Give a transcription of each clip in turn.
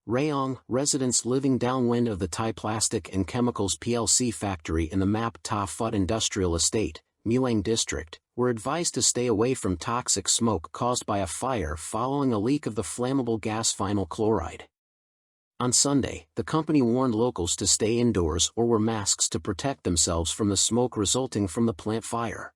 Rayong, residents living downwind of the Thai Plastic and Chemicals plc factory in the Map Ta Phut industrial estate, Mueang district, were advised to stay away from toxic smoke caused by a fire following a leak of the flammable gas vinyl chloride. On Sunday, the company warned locals to stay indoors or wear masks to protect themselves from the smoke resulting from the plant fire.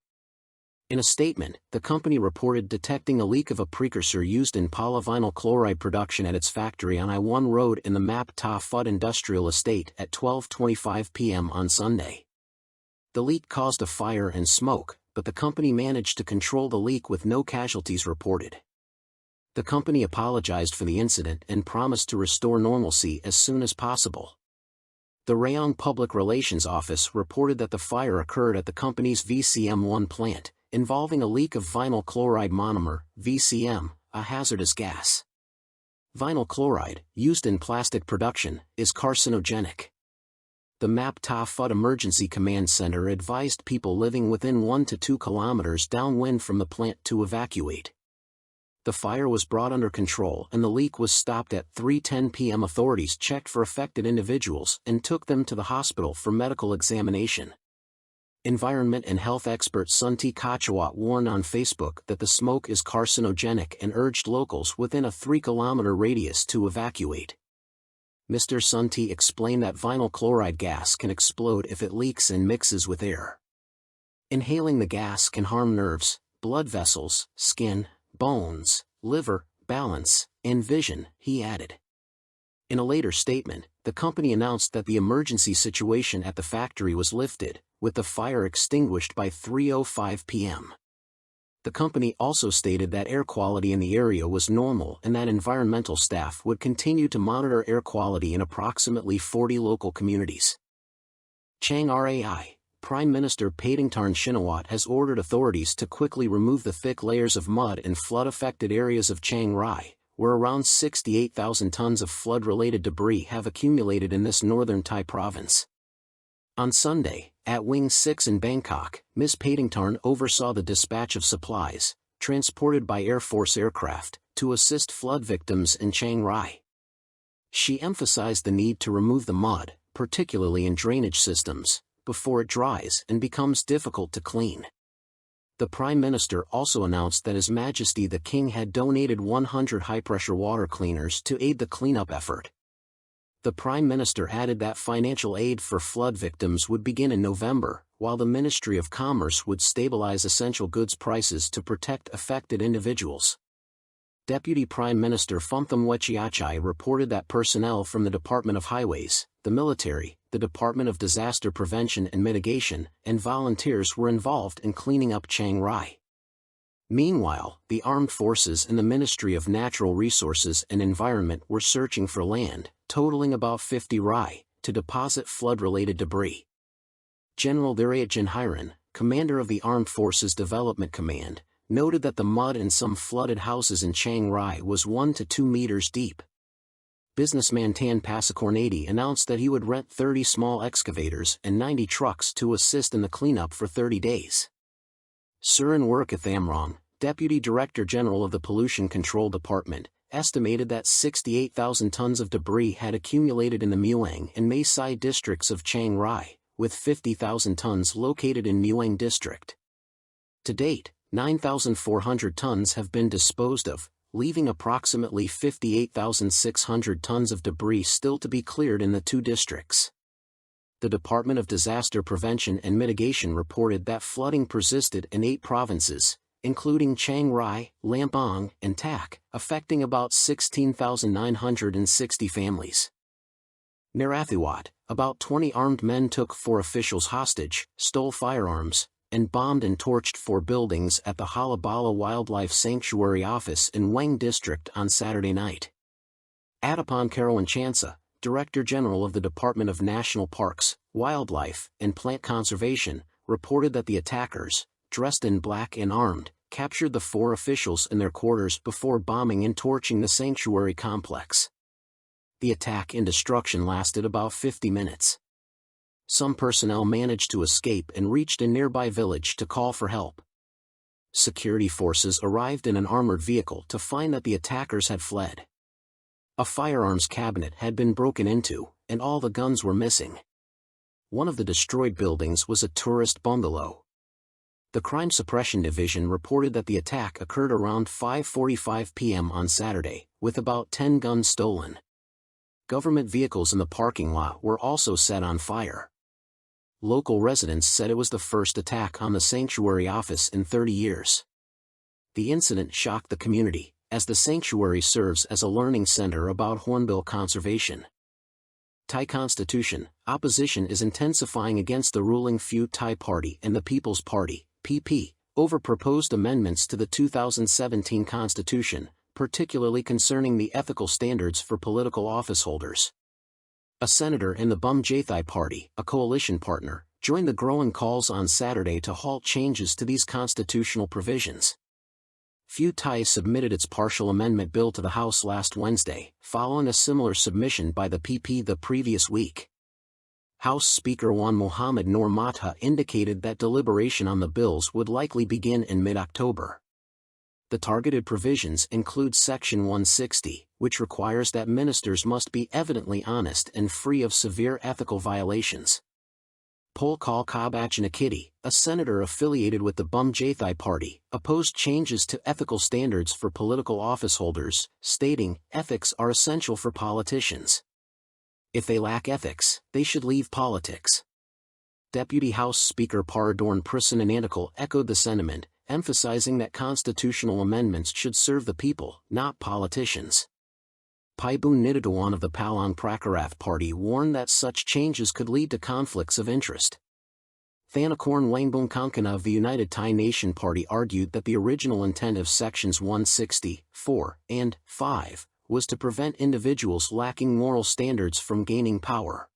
In a statement, the company reported detecting a leak of a precursor used in polyvinyl chloride production at its factory on I-1 Road in the Map Ta Phut industrial estate at 12:25 p.m. on Sunday. The leak caused a fire and smoke, but the company managed to control the leak with no casualties reported. The company apologized for the incident and promised to restore normalcy as soon as possible. The Rayong Public Relations Office reported that the fire occurred at the company's VCM-1 plant, involving a leak of vinyl chloride monomer, VCM, a hazardous gas. Vinyl chloride, used in plastic production, is carcinogenic. The Map Ta Phut Emergency Command Center advised people living within 1 to 2 kilometers downwind from the plant to evacuate. The fire was brought under control and the leak was stopped at 3:10 p.m. Authorities checked for affected individuals and took them to the hospital for medical examination. Environment and health expert Sunti Kachawat warned on Facebook that the smoke is carcinogenic and urged locals within a 3-kilometer radius to evacuate. Mr. Sunti explained that vinyl chloride gas can explode if it leaks and mixes with air. Inhaling the gas can harm nerves, blood vessels, skin, bones, liver, balance, and vision, he added. In a later statement, the company announced that the emergency situation at the factory was lifted, with the fire extinguished by 3:05 p.m. The company also stated that air quality in the area was normal and that environmental staff would continue to monitor air quality in approximately 40 local communities. Chiang Rai, Prime Minister Paetongtarn Shinawatra has ordered authorities to quickly remove the thick layers of mud in flood-affected areas of Chiang Rai, where around 68,000 tons of flood-related debris have accumulated in this northern Thai province. On Sunday, at Wing 6 in Bangkok, Ms. Paetongtarn oversaw the dispatch of supplies, transported by Air Force aircraft, to assist flood victims in Chiang Rai. She emphasized the need to remove the mud, particularly in drainage systems, before it dries and becomes difficult to clean. The Prime Minister also announced that His Majesty the King had donated 100 high-pressure water cleaners to aid the cleanup effort. The Prime Minister added that financial aid for flood victims would begin in November, while the Ministry of Commerce would stabilize essential goods prices to protect affected individuals. Deputy Prime Minister Phumtham Wechayachai reported that personnel from the Department of Highways, the military, the Department of Disaster Prevention and Mitigation, and volunteers were involved in cleaning up Chiang Rai. Meanwhile, the Armed Forces and the Ministry of Natural Resources and Environment were searching for land, totaling about 50 rai, to deposit flood-related debris. General Thirayat Janhiran, commander of the Armed Forces Development Command, noted that the mud in some flooded houses in Chiang Rai was 1 to 2 meters deep. Businessman Tan Pasakornady announced that he would rent 30 small excavators and 90 trucks to assist in the cleanup for 30 days. Surin Workathamrong, Deputy Director General of the Pollution Control Department, estimated that 68,000 tons of debris had accumulated in the Mueang and Mae Sai districts of Chiang Rai, with 50,000 tons located in Mueang district. To date, 9,400 tons have been disposed of, leaving approximately 58,600 tons of debris still to be cleared in the two districts. The Department of Disaster Prevention and Mitigation reported that flooding persisted in 8 provinces, including Chiang Rai, Lampang, and Tak, affecting about 16,960 families. Narathiwat, about 20 armed men took 4 officials hostage, stole firearms, and bombed and torched 4 buildings at the Hala Bala Wildlife Sanctuary office in Weng District on Saturday night. Adapon Karawanchansa, Director General of the Department of National Parks, Wildlife, and Plant Conservation, reported that the attackers, dressed in black and armed, captured the 4 officials in their quarters before bombing and torching the sanctuary complex. The attack and destruction lasted about 50 minutes. Some personnel managed to escape and reached a nearby village to call for help. Security forces arrived in an armored vehicle to find that the attackers had fled. A firearms cabinet had been broken into, and all the guns were missing. One of the destroyed buildings was a tourist bungalow. The Crime Suppression Division reported that the attack occurred around 5:45 p.m. on Saturday, with about 10 guns stolen. Government vehicles in the parking lot were also set on fire. Local residents said it was the first attack on the sanctuary office in 30 years. The incident shocked the community, as the sanctuary serves as a learning center about hornbill conservation. Thai Constitution, opposition is intensifying against the ruling Pheu Thai Party and the People's Party, PP, over proposed amendments to the 2017 Constitution, particularly concerning the ethical standards for political officeholders. A senator in the Bum Jathai Party, a coalition partner, joined the growing calls on Saturday to halt changes to these constitutional provisions. Pheu Thai submitted its partial amendment bill to the House last Wednesday, following a similar submission by the PP the previous week. House Speaker Wan Mohammed Noor Matha indicated that deliberation on the bills would likely begin in mid-October. The targeted provisions include Section 160, which requires that ministers must be evidently honest and free of severe ethical violations. Polkal Kabachanakitty, a senator affiliated with the Bum Jathai Party, opposed changes to ethical standards for political officeholders, stating, "Ethics are essential for politicians. If they lack ethics, they should leave politics." Deputy House Speaker Paradorn Prasananandikal echoed the sentiment, emphasizing that constitutional amendments should serve the people, not politicians. Paibun Nidatawan of the Palang Prakaraf Party warned that such changes could lead to conflicts of interest. Thanakorn Langbong Kankana of the United Thai Nation Party argued that the original intent of Sections 160, 4, and 5 was to prevent individuals lacking moral standards from gaining power.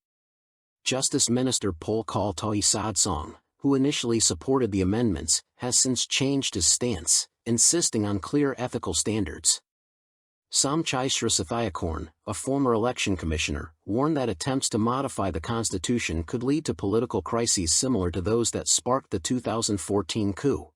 Justice Minister Polkal Toi Sadsong, who initially supported the amendments, has since changed his stance, insisting on clear ethical standards. Somchai Srisathayakorn, a former election commissioner, warned that attempts to modify the constitution could lead to political crises similar to those that sparked the 2014 coup.